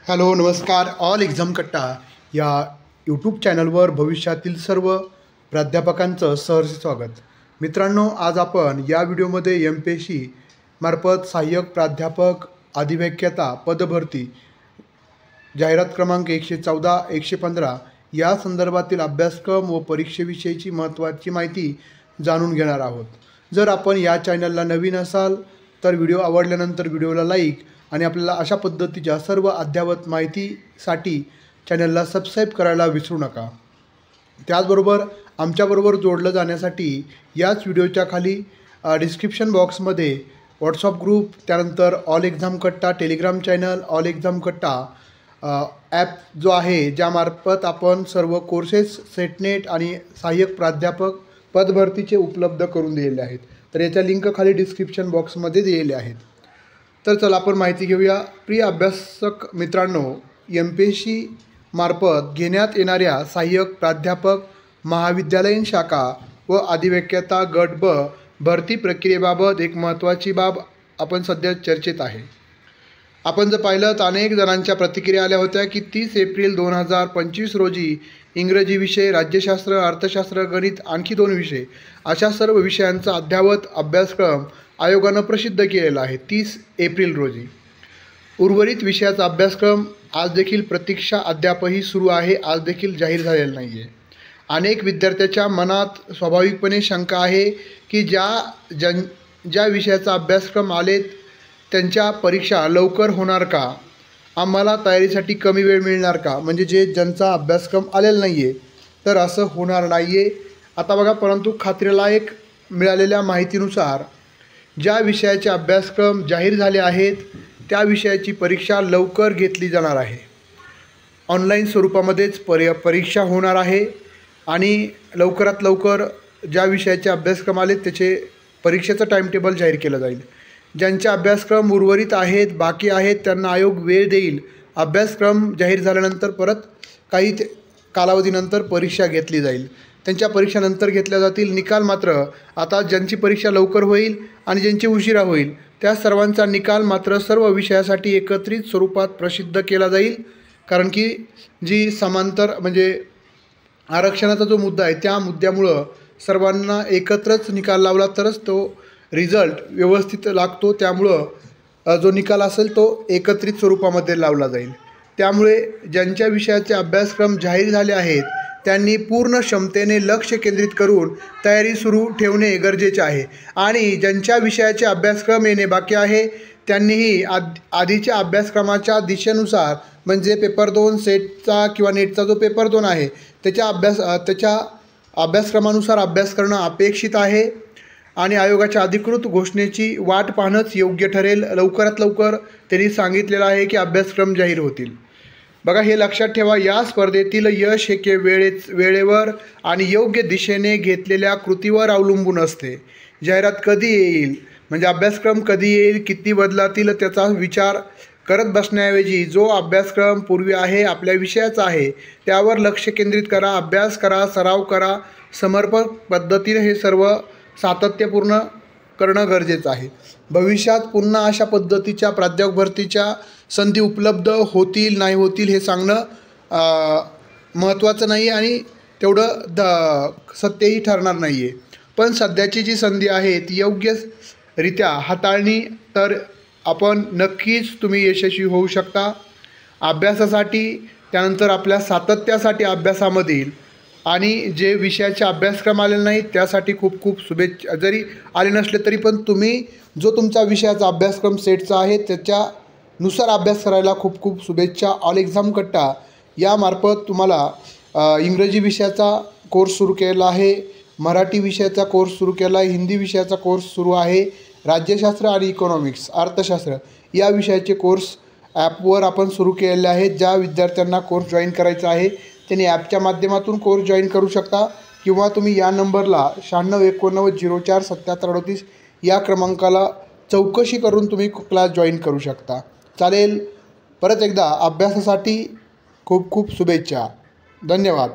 Hello नमस्कार. All exam कट्टा या यूट्यूब चॅनलवर भविष्यातील सर्व प्राध्यापकांचं सहर्ष स्वागत. मित्रांनो, आज आपण या व्हिडिओमध्ये MPSC मार्फत सहाय्यक प्राध्यापक अधिव्याख्याता पदभरती जाहिरात क्रमांक 114 115 या संदर्भातील अभ्यासक्रम व परीक्षेविषयीची महत्त्वाची माहिती जाणून घेणार आहोत. जर आपण या चॅनलला नवीन असाल तर व्हिडिओ आवडल्यानंतर व्हिडिओला लाईक आणि आपल्याला अशा पद्धतीच्या सर्व अद्ययावत माहितीसाठी चॅनलला सबस्क्राईब करायला विसरू नका. त्याचबरोबर आमच्याबरोबर जोडलं जाण्यासाठी याच व्हिडिओच्या खाली डिस्क्रिप्शन बॉक्समध्ये व्हॉट्सअप ग्रुप, त्यानंतर ऑल एक्झाम कट्टा टेलिग्राम चॅनल, ऑल एक्झाम कट्टा ॲप जो आहे, ज्यामार्फत आपण सर्व कोर्सेस सेटनेट आणि सहाय्यक प्राध्यापक पदभरतीचे उपलब्ध करून दिलेले आहेत. तर याच्या लिंक खाली डिस्क्रिप्शन बॉक्समध्ये दिलेले आहेत. तर चला आपण माहिती घेऊया. प्रिय अभ्यासक मित्रांनो, MPSC मार्फत घेण्यात येणाऱ्या सहाय्यक प्राध्यापक महाविद्यालयीन शाखा व अधिव्याख्याता गट ब भरती प्रक्रियेबाबत एक महत्त्वाची बाब आपण सध्या चर्चेत आहे. आपण जर पाहिलं तर अनेक जणांच्या प्रतिक्रिया आल्या होत्या की 30 एप्रिल 2025 रोजी इंग्रजी विषय, राज्यशास्त्र, अर्थशास्त्र, गणित आणखी 2 विषय अशा सर्व विषयांचा अद्ययावत अभ्यासक्रम आयोगानं प्रसिद्ध केलेला आहे 30 एप्रिल रोजी. उर्वरित विषयाचा अभ्यासक्रम आज देखील प्रतीक्षा अद्यापही सुरू आहे, आज देखील जाहीर झालेला नाही आहे. अनेक विद्यार्थ्याच्या मनात स्वाभाविकपणे शंका आहे की ज्या विषयाचा अभ्यासक्रम आलेत त्यांच्या परीक्षा लवकर होणार का, आम्हाला तयारीसाठी कमी वेळ मिळणार का, म्हणजे ज्यांचा अभ्यासक्रम आलेला नाही आहे तर असं होणार नाही आहे. आता बघा, परंतु खात्रीलायक मिळालेल्या माहितीनुसार ज्या विषयाचे अभ्यासक्रम जाहीर झाले आहेत त्या विषयाची परीक्षा लवकर घेतली जाणार आहे. ऑनलाईन स्वरूपामध्येच परीक्षा होणार आहे आणि लवकरात लवकर ज्या विषयाचे अभ्यासक्रम आलेत त्याचे परीक्षेचं टाईमटेबल जाहीर केलं जाईल. ज्यांचे अभ्यासक्रम उर्वरित आहेत, बाकी आहेत, त्यांना आयोग वेळ देईल. अभ्यासक्रम जाहीर झाल्यानंतर परत काही कालावधीनंतर परीक्षा घेतली जाईल. त्यांच्या परीक्षानंतर घेतल्या जातील. निकाल मात्र आता ज्यांची परीक्षा लवकर होईल आणि ज्यांची उशिरा होईल त्या सर्वांचा निकाल मात्र सर्व विषयासाठी एकत्रित स्वरूपात प्रसिद्ध केला जाईल. कारण की जी समांतर म्हणजे आरक्षणाचा जो मुद्दा आहे त्या मुद्द्यामुळं सर्वांना एकत्रच निकाल लावला तरच तो रिझल्ट व्यवस्थित लागतो. त्यामुळं जो निकाल असेल तो एकत्रित स्वरूपामध्ये लावला जाईल. त्यामुळे ज्यांच्या विषयाचे अभ्यासक्रम जाहीर झाले आहेत त्यांनी पूर्ण क्षमतेने लक्ष केंद्रित करून तयारी सुरू ठेवणे गरजेचे आहे. आणि ज्यांच्या विषयाचे अभ्यासक्रम येणे बाकी आहे त्यांनीही आधीच्या अभ्यासक्रमाच्या दिशेनुसार म्हणजे पेपर 2 सेटचा किंवा नेटचा जो पेपर 2 आहे त्याच्या अभ्यासक्रमानुसार अभ्यास करणं अपेक्षित आहे. आणि आयोगाच्या अधिकृत घोषणेची वाट पाहणंच योग्य ठरेल. लवकरात लवकर त्यांनी सांगितलेलं आहे की अभ्यासक्रम जाहीर होतील. बघा, हे लक्षात ठेवा, या स्पर्धेतील यश हे वेळेवर आणि योग्य दिशेने घेतलेल्या कृतीवर अवलंबून असते. जाहिरात कधी येईल म्हणजे अभ्यासक्रम कधी येईल, किती बदलातील त्याचा विचार करत बसण्याऐवजी जो अभ्यासक्रम पूर्वी आहे, आपल्या विषयाचा आहे, त्यावर लक्ष केंद्रित करा, अभ्यास करा, सराव करा. समर्पक पद्धतीने हे सर्व सातत्यपूर्ण करणं गरजेचं आहे. भविष्यात पुन्हा अशा पद्धतीच्या प्राध्यापक भरतीच्या संधी उपलब्ध होतील नाही होतील हे सांगणं महत्त्वाचं नाही आणि तेवढं सत्यही ठरणार नाही आहे. पण सध्याची जी संधी आहे ती योग्यरित्या हाताळली तर आपण नक्कीच तुम्ही यशस्वी होऊ शकता. अभ्यासासाठी, त्यानंतर आपल्या सातत्यासाठी अभ्यासामधील आणि जे विषयाचे अभ्यासक्रम आलेले नाहीत त्यासाठी खूप खूप शुभेच्छा. जरी आले नसले तरी पण तुम्ही जो तुमचा विषयाचा अभ्यासक्रम सेटचा आहे त्याच्यानुसार अभ्यास करायला खूप खूप शुभेच्छा. ऑल एक्झाम कट्टा यामार्फत तुम्हाला इंग्रजी विषयाचा कोर्स सुरू केला आहे, मराठी विषयाचा कोर्स सुरू केला आहे, हिंदी विषयाचा कोर्स सुरू आहे, राज्यशास्त्र आणि इकॉनॉमिक्स, अर्थशास्त्र या विषयाचे कोर्स ॲपवर आपण सुरू केलेले आहेत. ज्या विद्यार्थ्यांना कोर्स जॉईन करायचा आहे त्यांनी ॲपच्या माध्यमातून कोर्स जॉईन करू शकता किंवा तुम्ही या नंबरला 9689047738 या क्रमांकाला चौकशी करून तुम्ही क्लास जॉईन करू शकता. चालेल. परत एकदा अभ्यासासाठी खूप खूप शुभेच्छा. धन्यवाद.